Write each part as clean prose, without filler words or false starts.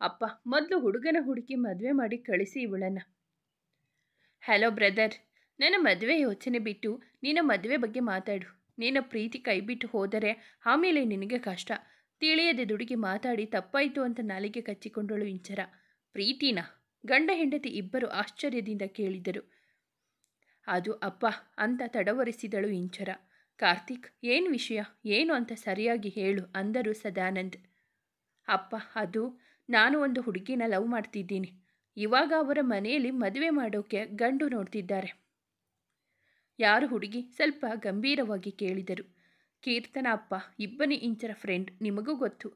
ಅಪ್ಪ ಮೊದಲು ಹುಡುಗನ ಹುಡುಕಿ ಮದುವೆ ಮಾಡಿ ಕಳಿಸಿ ಇವಳನ್ನು. ಹಲೋ ಬ್ರದರ್, ನನ್ನ ಮದುವೆ ಯೋಚನೆ ಬಿಟ್ಟು ನಿನ್ನ ಮದುವೆ ಬಗ್ಗೆ ಮಾತಾಡು. ನಿನ್ನ ಪ್ರೀತಿ ಕೈಬಿಟ್ಟು ಹೋದರೆ ಆಮೇಲೆ ನಿನಗೆ ಕಷ್ಟ. ತಿಳಿಯದೆ ದುಡುಕಿ ಮಾತಾಡಿ ತಪ್ಪಾಯಿತು ಅಂತ ನಾಲಿಗೆ ಕಚ್ಚಿಕೊಂಡಳು ಇಂಚರ. ಪ್ರೀತಿನಾ? ಗಂಡ ಹೆಂಡತಿ ಇಬ್ಬರು ಆಶ್ಚರ್ಯದಿಂದ ಕೇಳಿದರು. ಅದು ಅಪ್ಪ ಅಂತ ತಡವರಿಸಿದಳು ಇಂಚರ. ಕಾರ್ತಿಕ್, ಏನು ವಿಷಯ, ಏನು ಅಂತ ಸರಿಯಾಗಿ ಹೇಳು ಅಂದರು ಸದಾನಂದ್. ಅಪ್ಪ, ಅದು ನಾನು ಒಂದು ಹುಡುಗಿನ ಲವ್ ಮಾಡ್ತಿದ್ದೀನಿ. ಇವಾಗ ಅವರ ಮನೆಯಲ್ಲಿ ಮದುವೆ ಮಾಡೋಕ್ಕೆ ಗಂಡು ನೋಡ್ತಿದ್ದಾರೆ. ಯಾರು ಹುಡುಗಿ? ಸ್ವಲ್ಪ ಗಂಭೀರವಾಗಿ ಕೇಳಿದರು. ಕೀರ್ತನ ಅಪ್ಪ, ಇಬ್ಬನಿ ಇಂಚರ ಫ್ರೆಂಡ್, ನಿಮಗೂ ಗೊತ್ತು.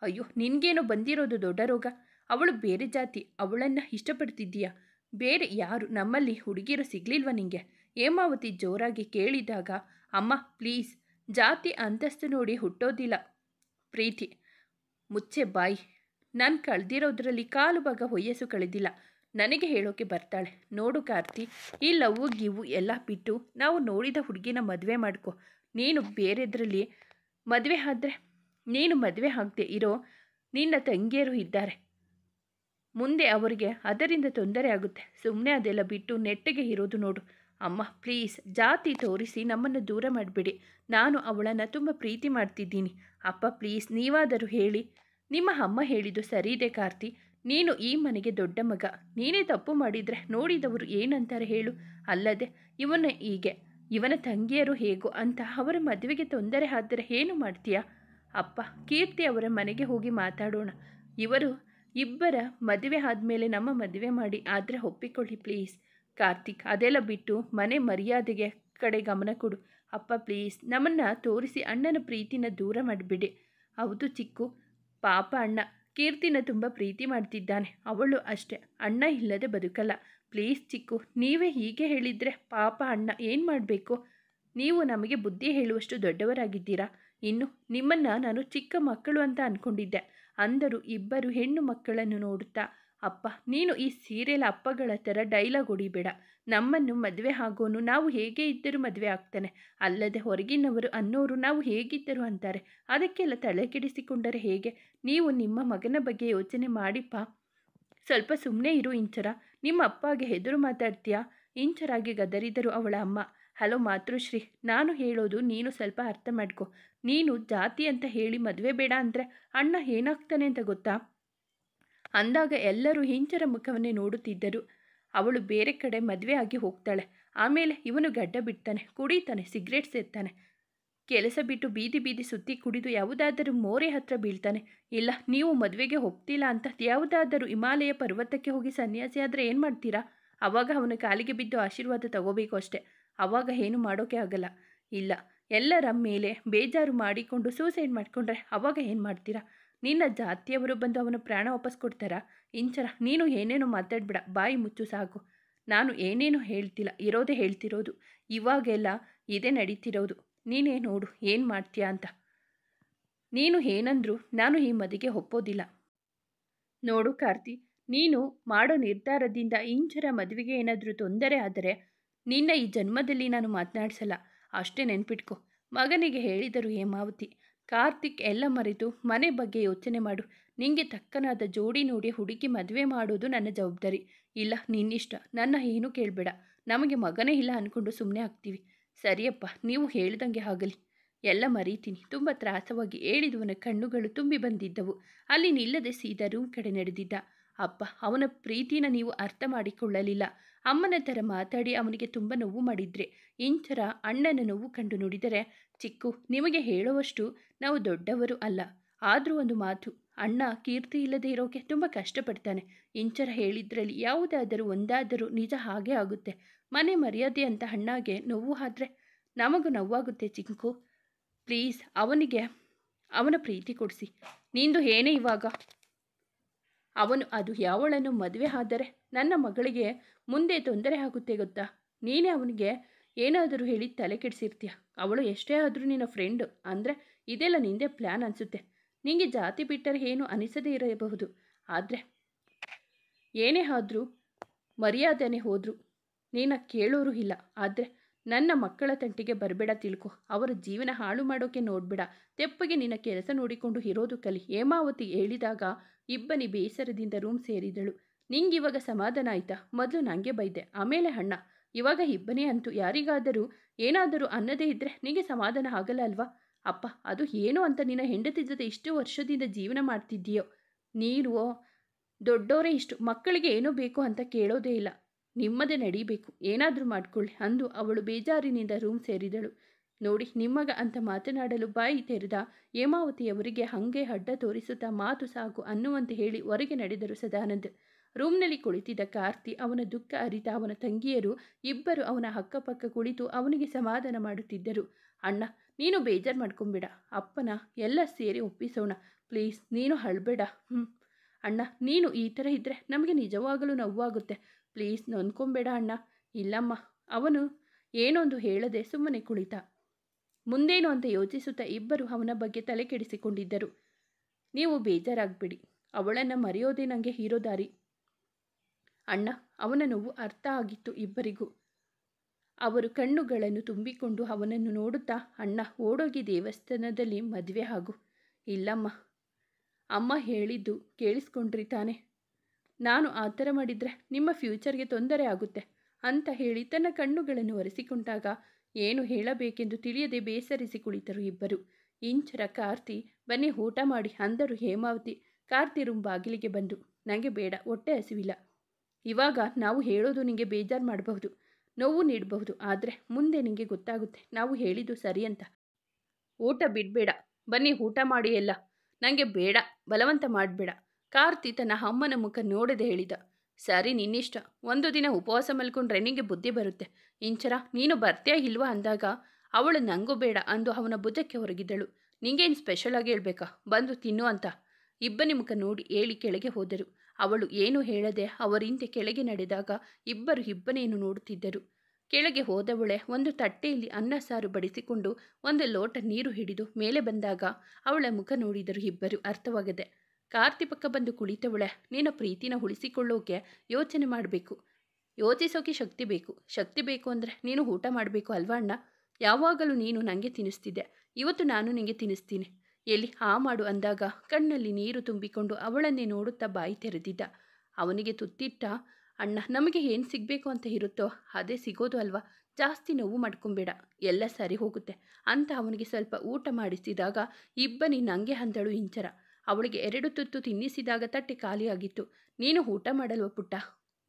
ಅಯ್ಯೋ, ನಿನಗೇನೋ ಬಂದಿರೋದು ದೊಡ್ಡ ರೋಗ. ಅವಳು ಬೇರೆ ಜಾತಿ, ಅವಳನ್ನು ಇಷ್ಟಪಡ್ತಿದ್ದೀಯಾ? ಬೇರೆ ಯಾರು ನಮ್ಮಲ್ಲಿ ಹುಡುಗಿರು ಸಿಗ್ಲಿಲ್ವ ನಿಂಗೆ? ಹೇಮಾವತಿ ಜೋರಾಗಿ ಕೇಳಿದಾಗ, ಅಮ್ಮ ಪ್ಲೀಸ್, ಜಾತಿ ಅಂತಸ್ತು ನೋಡಿ ಹುಟ್ಟೋದಿಲ್ಲ ಪ್ರೀತಿ. ಮುಚ್ಚೆ ಬಾಯಿ. ನಾನು ಕಳೆದಿರೋದ್ರಲ್ಲಿ ಕಾಲು ಭಾಗ ವಯಸ್ಸು ಕಳೆದಿಲ್ಲ. ನನಗೆ ಹೇಳೋಕೆ ಬರ್ತಾಳೆ. ನೋಡು ಕಾರ್ತಿ, ಈ ಲವ್ವು ಗಿವ್ವು ಎಲ್ಲ ಬಿಟ್ಟು ನಾವು ನೋಡಿದ ಹುಡುಗಿನ ಮದುವೆ ಮಾಡ್ಕೊ. ನೀನು ಬೇರೆದ್ರಲ್ಲಿ ಮದುವೆ ಆದ್ರೆ, ನೀನು ಮದುವೆ ಆಗದೆ ಇರೋ ನಿನ್ನ ತಂಗಿಯರು ಇದ್ದಾರೆ, ಮುಂದೆ ಅವರಿಗೆ ಅದರಿಂದ ತೊಂದರೆ ಆಗುತ್ತೆ. ಸುಮ್ಮನೆ ಅದೆಲ್ಲ ಬಿಟ್ಟು ನೆಟ್ಟಗೆ ಇರೋದು ನೋಡು. ಅಮ್ಮ ಪ್ಲೀಸ್, ಜಾತಿ ತೋರಿಸಿ ನಮ್ಮನ್ನು ದೂರ ಮಾಡಿಬಿಡಿ. ನಾನು ಅವಳನ್ನು ತುಂಬ ಪ್ರೀತಿ ಮಾಡ್ತಿದ್ದೀನಿ. ಅಪ್ಪ ಪ್ಲೀಸ್, ನೀವಾದರೂ ಹೇಳಿ. ನಿಮ್ಮ ಅಮ್ಮ ಹೇಳಿದ್ದು ಸರಿ ಇದೆ ಕಾರ್ತಿ. ನೀನು ಈ ಮನೆಗೆ ದೊಡ್ಡ ಮಗ. ನೀನೇ ತಪ್ಪು ಮಾಡಿದರೆ ನೋಡಿದವರು ಏನಂತಾರೆ ಹೇಳು? ಅಲ್ಲದೆ ಇವನ ತಂಗಿಯರು ಹೇಗೋ ಅಂತ ಅವರ ಮದುವೆಗೆ ತೊಂದರೆ ಆದರೆ ಏನು ಮಾಡ್ತೀಯಾ? ಅಪ್ಪ, ಕೀರ್ತಿ ಅವರ ಮನೆಗೆ ಹೋಗಿ ಮಾತಾಡೋಣ. ಇವರು ಇಬ್ಬರ ಮದುವೆ ಆದಮೇಲೆ ನಮ್ಮ ಮದುವೆ ಮಾಡಿ ಆದರೆ ಒಪ್ಪಿಕೊಳ್ಳಿ ಪ್ಲೀಸ್. ಕಾರ್ತಿಕ್, ಅದೆಲ್ಲ ಬಿಟ್ಟು ಮನೆ ಮರ್ಯಾದೆಗೆ ಕಡೆ ಗಮನ ಕೊಡು. ಅಪ್ಪ ಪ್ಲೀಸ್, ನಮ್ಮನ್ನು ತೋರಿಸಿ ಅಣ್ಣನ ಪ್ರೀತಿನ ದೂರ ಮಾಡಿಬಿಡಿ. ಹೌದು ಚಿಕ್ಕು, ಪಾಪ ಅಣ್ಣ ಕೀರ್ತಿನ ತುಂಬ ಪ್ರೀತಿ ಮಾಡ್ತಿದ್ದಾನೆ. ಅವಳು ಅಷ್ಟೇ, ಅಣ್ಣ ಇಲ್ಲದೆ ಬದುಕಲ್ಲ. ಪ್ಲೀಸ್ ಚಿಕ್ಕು, ನೀವೇ ಹೀಗೆ ಹೇಳಿದರೆ ಪಾಪ ಅಣ್ಣ ಏನು ಮಾಡಬೇಕು? ನೀವು ನಮಗೆ ಬುದ್ಧಿ ಹೇಳುವಷ್ಟು ದೊಡ್ಡವರಾಗಿದ್ದೀರಾ? ಇನ್ನು ನಿಮ್ಮನ್ನು ನಾನು ಚಿಕ್ಕ ಮಕ್ಕಳು ಅಂತ ಅಂದ್ಕೊಂಡಿದ್ದೆ ಅಂದರು ಇಬ್ಬರು ಹೆಣ್ಣು ಮಕ್ಕಳನ್ನು ನೋಡುತ್ತಾ. ಅಪ್ಪ, ನೀನು ಈ ಸೀರಿಯಲ್ ಅಪ್ಪಗಳ ಥರ ಡೈಲಾಗ್ ಹೊಡಿಬೇಡ. ನಮ್ಮನ್ನು ಮದುವೆ ಆಗೋನು ನಾವು ಹೇಗೆ ಇದ್ದರೂ ಮದುವೆ ಆಗ್ತಾನೆ, ಅಲ್ಲದೆ ಹೊರಗಿನವರು ಅನ್ನೋರು ನಾವು ಹೇಗಿದ್ದರು ಅಂತಾರೆ. ಅದಕ್ಕೆಲ್ಲ ತಲೆಕೆಡಿಸಿಕೊಂಡರೆ ಹೇಗೆ? ನೀವು ನಿಮ್ಮ ಮಗನ ಬಗ್ಗೆ ಯೋಚನೆ ಮಾಡಿಪ್ಪ. ಸ್ವಲ್ಪ ಸುಮ್ಮನೆ ಇರು ಇಂಚರ. ನಿಮ್ಮ ಅಪ್ಪಗೆ ಹೆದರು ಮಾತಾಡ್ತೀಯಾ? ಇಂಚರಾಗಿ ಗದರಿದರು ಅವಳ ಅಮ್ಮ. ಹಲೋ ಮಾತೃಶ್ರೀ, ನಾನು ಹೇಳೋದು ನೀನು ಸ್ವಲ್ಪ ಅರ್ಥ ಮಾಡ್ಕೊ. ನೀನು ಜಾತಿ ಅಂತ ಹೇಳಿ ಮದುವೆ ಬೇಡ ಅಂದರೆ ಅಣ್ಣ ಏನಾಗ್ತಾನೆ ಅಂತ ಗೊತ್ತಾ? ಅಂದಾಗ ಎಲ್ಲರೂ ಇಂಚರ ಮುಖವನ್ನೇ ನೋಡುತ್ತಿದ್ದರು. ಅವಳು ಬೇರೆ ಕಡೆ ಮದುವೆ ಆಗಿ ಹೋಗ್ತಾಳೆ. ಆಮೇಲೆ ಇವನು ಗಡ್ಡ ಬಿಡ್ತಾನೆ, ಕುಡಿತಾನೆ, ಸಿಗರೇಟ್ ಸೇರ್ತಾನೆ, ಕೆಲಸ ಬಿಟ್ಟು ಬೀದಿ ಬೀದಿ ಸುತ್ತಿ ಕುಡಿದು ಯಾವುದಾದರೂ ಮೋರೆ ಹತ್ರ ಬೀಳ್ತಾನೆ. ಇಲ್ಲ ನೀವು ಮದುವೆಗೆ ಒಪ್ತಿಲ್ಲ ಅಂತ ಯಾವುದಾದರೂ ಹಿಮಾಲಯ ಪರ್ವತಕ್ಕೆ ಹೋಗಿ ಸನ್ಯಾಸಿ ಆದರೆ ಏನು ಮಾಡ್ತೀರಾ? ಆವಾಗ ಅವನ ಕಾಲಿಗೆ ಬಿದ್ದು ಆಶೀರ್ವಾದ ತಗೋಬೇಕು ಅಷ್ಟೆ. ಆವಾಗ ಏನು ಮಾಡೋಕ್ಕೆ ಆಗಲ್ಲ. ಇಲ್ಲ, ಎಲ್ಲರ ಮೇಲೆ ಬೇಜಾರು ಮಾಡಿಕೊಂಡು ಸೂಸೈಡ್ ಮಾಡಿಕೊಂಡ್ರೆ ಆವಾಗ ಏನು ಮಾಡ್ತೀರಾ? ನಿನ್ನ ಜಾತಿಯವರು ಬಂದು ಅವನ ಪ್ರಾಣ ವಾಪಸ್ ಕೊಡ್ತಾರಾ? ಇಂಚರ, ನೀನು ಏನೇನೋ ಮಾತಾಡ್ಬೇಡ, ಬಾಯಿ ಮುಚ್ಚು ಸಾಕು. ನಾನು ಏನೇನು ಹೇಳ್ತಿಲ್ಲ, ಇರೋದೇ ಹೇಳ್ತಿರೋದು. ಇವಾಗೆಲ್ಲ ಇದೇ ನಡೀತಿರೋದು. ನೀನೇ ನೋಡು ಏನು ಮಾಡ್ತೀಯಾ ಅಂತ. ನೀನು ಏನಂದ್ರು ನಾನು ಈ ಮದುವೆಗೆ ಒಪ್ಪೋದಿಲ್ಲ. ನೋಡು ಕಾರ್ತಿ, ನೀನು ಮಾಡೋ ನಿರ್ಧಾರದಿಂದ ಇಂಚರ ಮದುವೆಗೆ ಏನಾದರೂ ತೊಂದರೆ ಆದರೆ ನಿನ್ನ ಈ ಜನ್ಮದಲ್ಲಿ ನಾನು ಮಾತನಾಡಿಸಲ್ಲ, ಅಷ್ಟೇ ನೆನ್ಪಿಟ್ಕೊ. ಮಗನಿಗೆ ಹೇಳಿದರು ಹೇಮಾವತಿ. ಕಾರ್ತಿಕ್ ಎಲ್ಲ ಮರೆತು ಮನೆ ಬಗ್ಗೆ ಯೋಚನೆ ಮಾಡು. ನಿಂಗೆ ತಕ್ಕನಾದ ಜೋಡಿ ನೋಡಿ ಹುಡುಕಿ ಮದುವೆ ಮಾಡೋದು ನನ್ನ ಜವಾಬ್ದಾರಿ. ಇಲ್ಲ, ನಿನ್ನಿಷ್ಟ, ನನ್ನ ಏನೂ ಕೇಳಬೇಡ. ನಮಗೆ ಮಗನೇ ಇಲ್ಲ ಅಂದ್ಕೊಂಡು ಸುಮ್ಮನೆ ಆಗ್ತೀವಿ. ಸರಿಯಪ್ಪ, ನೀವು ಹೇಳ್ದಂಗೆ ಆಗಲಿ. ಎಲ್ಲ ಮರೀತೀನಿ. ತುಂಬ ತ್ರಾಸವಾಗಿ ಹೇಳಿದವನ ಕಣ್ಣುಗಳು ತುಂಬಿ ಬಂದಿದ್ದವು. ಅಲ್ಲಿ ನಿಲ್ಲದೆ ಸೀದಾ ರೂಮ್ ಕಡೆ ನಡೆದಿದ್ದ. ಅಪ್ಪ, ಅವನ ಪ್ರೀತಿನ ನೀವು ಅರ್ಥ ಮಾಡಿಕೊಳ್ಳಲಿಲ್ಲ. ಅಮ್ಮನ ಥರ ಮಾತಾಡಿ ಅವನಿಗೆ ತುಂಬ ನೋವು ಮಾಡಿದ್ರೆ. ಇಂಚರ ಅಣ್ಣನ ನೋವು ಕಂಡು ನುಡಿದರೆ, ಚಿಕ್ಕು, ನಿಮಗೆ ಹೇಳುವಷ್ಟು ನಾವು ದೊಡ್ಡವರು ಅಲ್ಲ. ಆದರೂ ಒಂದು ಮಾತು, ಅಣ್ಣ ಕೀರ್ತಿ ಇಲ್ಲದೆ ಇರೋಕೆ ತುಂಬ ಕಷ್ಟಪಡ್ತಾನೆ. ಇಂಚರ ಹೇಳಿದ್ರಲ್ಲಿ ಯಾವುದಾದರೂ ಒಂದಾದರೂ ನಿಜ ಹಾಗೆ ಆಗುತ್ತೆ. ಮನೆ ಮರ್ಯಾದೆ ಅಂತ ಅಣ್ಣಗೆ ನೋವು ಆದರೆ ನಮಗೂ ನೋವಾಗುತ್ತೆ ಚಿಕ್ಕು. ಪ್ಲೀಸ್, ಅವನಿಗೆ ಅವನ ಪ್ರೀತಿ ಕೊಡಿಸಿ. ನಿಂದು ಏನೇ ಇವಾಗ? ಅವನು ಅದು ಯಾವಳನ್ನು ಮದುವೆ ಆದರೆ ನನ್ನ ಮಗಳಿಗೆ ಮುಂದೆ ತೊಂದರೆ ಆಗುತ್ತೆ ಗೊತ್ತಾ? ನೀನೇ ಅವನಿಗೆ ಏನಾದರೂ ಹೇಳಿ ತಲೆ ಕೆಡಿಸಿರ್ತೀಯ. ಅವಳು ಎಷ್ಟೇ ಆದರೂ ನಿನ್ನ ಫ್ರೆಂಡು ಅಂದರೆ ಇದೆಲ್ಲ ನಿಂದೇ ಪ್ಲ್ಯಾನ್ ಅನಿಸುತ್ತೆ. ನಿಂಗೆ ಜಾತಿ ಬಿಟ್ಟರೆ ಏನು ಅನಿಸದೇ ಇರಬಹುದು. ಆದರೆ ಏನೇ ಆದರೂ ಮರ್ಯಾದೆನೇ ಹೋದರೂ ನೀನು ಕೇಳೋರು ಇಲ್ಲ. ಆದರೆ ನನ್ನ ಮಕ್ಕಳ ತಂಟೆಗೆ ಬರಬೇಡ ತಿಳ್ಕೊ. ಅವರ ಜೀವನ ಹಾಳು ಮಾಡೋಕೆ ನೋಡಬೇಡ. ತೆಪ್ಪಗೆ ನಿನ್ನ ಕೆಲಸ ನೋಡಿಕೊಂಡು ಇರೋದು ಕಲಿ. ಹೇಮಾವತಿ ಹೇಳಿದಾಗ ಇಬ್ಬನಿ ಬೇಸರದಿಂದ ರೂಮ್ ಸೇರಿದಳು. ನಿಂಗಿವಾಗ ಸಮಾಧಾನ ಆಯ್ತಾ? ಮೊದಲು ನನಗೆ ಬೈದೆ, ಆಮೇಲೆ ಅಣ್ಣ. ಇವಾಗ ಇಬ್ಬನೇ ಅಂತೂ ಯಾರಿಗಾದರೂ ಏನಾದರೂ ಅನ್ನದೇ ಇದ್ದರೆ ನಿನಗೆ ಸಮಾಧಾನ ಆಗಲ್ಲ ಅಲ್ವಾ? ಅಪ್ಪ, ಅದು ಏನು ಅಂತ ನಿನ್ನ ಹೆಂಡತಿ ಜೊತೆ ಇಷ್ಟು ವರ್ಷದಿಂದ ಜೀವನ ಮಾಡ್ತಿದ್ದೀಯೋ. ನೀನು ದೊಡ್ಡವರೇ, ಇಷ್ಟು ಮಕ್ಕಳಿಗೆ ಏನೋ ಬೇಕು ಅಂತ ಕೇಳೋದೇ ಇಲ್ಲ. ನಿಮ್ಮದೇ ನಡೀಬೇಕು, ಏನಾದರೂ ಮಾಡ್ಕೊಳ್ಳಿ ಅಂದು ಅವಳು ಬೇಜಾರಿನಿಂದ ರೂಮ್ ಸೇರಿದಳು. ನೋಡಿ, ನಿಮ್ಮಗ ಅಂತ ಮಾತನಾಡಲು ಬಾಯಿ ತೆರೆದ ಹೇಮಾವತಿಯವರಿಗೆ ಹಂಗೆ ಅಡ್ಡ ತೋರಿಸುತ್ತಾ ಮಾತು ಸಾಕು ಅನ್ನುವಂತೆ ಹೇಳಿ ಹೊರಗೆ ನಡೆದರು ಸದಾನಂದ್. ರೂಮ್ನಲ್ಲಿ ಕುಳಿತಿದ್ದ ಕಾರ್ತಿ, ಅವನ ದುಃಖ ಅರಿತ ಅವನ ತಂಗಿಯರು ಇಬ್ಬರು ಅವನ ಅಕ್ಕಪಕ್ಕ ಕುಳಿತು ಅವನಿಗೆ ಸಮಾಧಾನ ಮಾಡುತ್ತಿದ್ದರು. ಅಣ್ಣ, ನೀನು ಬೇಜಾರು ಮಾಡ್ಕೊಂಬೇಡ. ಅಪ್ಪನ ಎಲ್ಲ ಸೇರಿ ಒಪ್ಪಿಸೋಣ. ಪ್ಲೀಸ್, ನೀನು ಅಳಬೇಡ. ಅಣ್ಣ, ನೀನು ಈ ಥರ ಇದ್ದರೆ ನಮಗೆ ನಿಜವಾಗಲೂ ನೋವಾಗುತ್ತೆ. ಪ್ಲೀಸ್ ನೊಂದ್ಕೊಂಬೇಡ ಅಣ್ಣ. ಇಲ್ಲಮ್ಮ. ಅವನು ಏನೊಂದು ಹೇಳದೆ ಸುಮ್ಮನೆ ಕುಳಿತ. ಮುಂದೇನು ಅಂತ ಯೋಚಿಸುತ್ತಾ ಇಬ್ಬರು ಅವನ ಬಗ್ಗೆ ತಲೆ ಕೆಡಿಸಿಕೊಂಡಿದ್ದರು. ನೀವು ಬೇಜಾರಾಗಬೇಡಿ. ಅವಳನ್ನು ಮರೆಯೋದೇ ನನಗೆ ಹೀರೋ ದಾರಿ. ಅಣ್ಣ, ಅವನ ನೋವು ಅರ್ಥ ಆಗಿತ್ತು ಇಬ್ಬರಿಗೂ. ಅವರು ಕಣ್ಣುಗಳನ್ನು ತುಂಬಿಕೊಂಡು ಅವನನ್ನು ನೋಡುತ್ತಾ, ಅಣ್ಣ, ಓಡೋಗಿ ದೇವಸ್ಥಾನದಲ್ಲಿ ಮದುವೆ ಆಗು. ಇಲ್ಲಮ್ಮ. ಅಮ್ಮ ಹೇಳಿದ್ದು ಕೇಳಿಸ್ಕೊಂಡ್ರಿ ತಾನೆ? ನಾನು ಆ ಥರ ಮಾಡಿದರೆ ನಿಮ್ಮ ಫ್ಯೂಚರ್ಗೆ ತೊಂದರೆ ಆಗುತ್ತೆ ಅಂತ ಹೇಳಿ ತನ್ನ ಕಣ್ಣುಗಳನ್ನು ಒರೆಸಿಕೊಂಡಾಗ ಏನು ಹೇಳಬೇಕೆಂದು ತಿಳಿಯದೆ ಬೇಸರಿಸಿ ಕುಳಿತರು ಇಬ್ಬರು. ಇಂಚರ ಕಾರ್ತಿ, ಬನ್ನಿ ಊಟ ಮಾಡಿ ಅಂದರು ಹೇಮಾವತಿ. ಕಾರ್ತಿ ರೂಮ್ ಬಾಗಿಲಿಗೆ ಬಂದು, ನನಗೆ ಬೇಡ, ಹೊಟ್ಟೆ ಹಸಿವಿಲ್ಲ. ಇವಾಗ ನಾವು ಹೇಳೋದು ನಿಮಗೆ ಬೇಜಾರು ಮಾಡಬಹುದು, ನೋವು ನೀಡಬಹುದು. ಆದರೆ ಮುಂದೆ ನಿಮಗೆ ಗೊತ್ತಾಗುತ್ತೆ ನಾವು ಹೇಳಿದ್ದು ಸರಿ ಅಂತ. ಊಟ ಬಿಡಬೇಡ, ಬನ್ನಿ ಊಟ ಮಾಡಿ ಎಲ್ಲ. ನನಗೆ ಬೇಡ, ಬಲವಂತ ಮಾಡಬೇಡ. ಕಾರ್ತಿ ತನ್ನ ಅಮ್ಮನ ಮುಖ ನೋಡದೆ ಹೇಳಿದ. ಸರಿ, ನಿನ್ನಿಷ್ಟ. ಒಂದು ದಿನ ಉಪವಾಸ ಮಲ್ಕೊಂಡ್ರೆ ನಿನಗೆ ಬುದ್ಧಿ ಬರುತ್ತೆ. ಇಂಚರ, ನೀನು ಬರ್ತೀಯಾ ಇಲ್ವಾ ಅಂದಾಗ ಅವಳು ನಂಗೂ ಬೇಡ ಅಂದು ಅವನ ಭುಜಕ್ಕೆ ಹೊರಗಿದ್ದಳು. ನಿಂಗೇನು ಸ್ಪೆಷಲ್ ಆಗಿ ಹೇಳ್ಬೇಕಾ, ಬಂದು ತಿನ್ನು ಅಂತ. ಇಬ್ಬನಿ ಮುಖ ನೋಡಿ ಹೇಳಿ ಕೆಳಗೆ ಹೋದರು. ಅವಳು ಏನೂ ಹೇಳದೆ ಅವರಿಂತೆ ಕೆಳಗೆ ನಡೆದಾಗ ಇಬ್ಬರು ಇಬ್ಬನೇನು ನೋಡುತ್ತಿದ್ದರು. ಕೆಳಗೆ ಹೋದವಳೆ ಒಂದು ತಟ್ಟೆಯಲ್ಲಿ ಅನ್ನ ಸಾರು ಬಡಿಸಿಕೊಂಡು ಒಂದು ಲೋಟ ನೀರು ಹಿಡಿದು ಮೇಲೆ ಬಂದಾಗ ಅವಳ ಮುಖ ನೋಡಿದರು ಇಬ್ಬರು ಅರ್ಥವಾಗದೆ. ಕಾರ್ತಿ ಪಕ್ಕ ಬಂದು ಕುಳಿತವಳೆ, ನಿನ್ನ ಪ್ರೀತಿನ ಉಳಿಸಿಕೊಳ್ಳೋಕೆ ಯೋಚನೆ ಮಾಡಬೇಕು. ಯೋಚಿಸೋಕೆ ಶಕ್ತಿ ಬೇಕು. ಶಕ್ತಿ ಬೇಕು ಅಂದರೆ ನೀನು ಊಟ ಮಾಡಬೇಕು ಅಲ್ವಾ ಅಣ್ಣ? ಯಾವಾಗಲೂ ನೀನು ನನಗೆ ತಿನ್ನಿಸ್ತಿದ್ದೆ, ಇವತ್ತು ನಾನು ನಿನಗೆ ತಿನ್ನಿಸ್ತೀನಿ. ಎಲ್ಲಿ ಮಾಡು ಅಂದಾಗ ಕಣ್ಣಲ್ಲಿ ನೀರು ತುಂಬಿಕೊಂಡು ಅವಳನ್ನೇ ನೋಡುತ್ತಾ ಬಾಯಿ ತೆರೆದಿದ್ದ. ಅವನಿಗೆ ತುತ್ತಿಟ್ಟ. ಅಣ್ಣ, ನಮಗೆ ಏನು ಸಿಗಬೇಕು ಅಂತ ಇರುತ್ತೋ ಅದೇ ಸಿಗೋದು ಅಲ್ವಾ? ಜಾಸ್ತಿ ನೋವು ಮಾಡ್ಕೊಂಬೇಡ, ಎಲ್ಲ ಸರಿ ಹೋಗುತ್ತೆ ಅಂತ ಅವನಿಗೆ ಸ್ವಲ್ಪ ಊಟ ಮಾಡಿಸಿದಾಗ ಇಬ್ಬನಿ ನಂಗೆ ಅಂದಳು ಇಂಚರ. ಅವಳಿಗೆ 2 ತುತ್ತು ತಿನ್ನಿಸಿದಾಗ ತಟ್ಟೆ ಖಾಲಿಯಾಗಿತ್ತು. ನೀನು ಊಟ ಮಾಡಲ್ವ ಪುಟ್ಟ?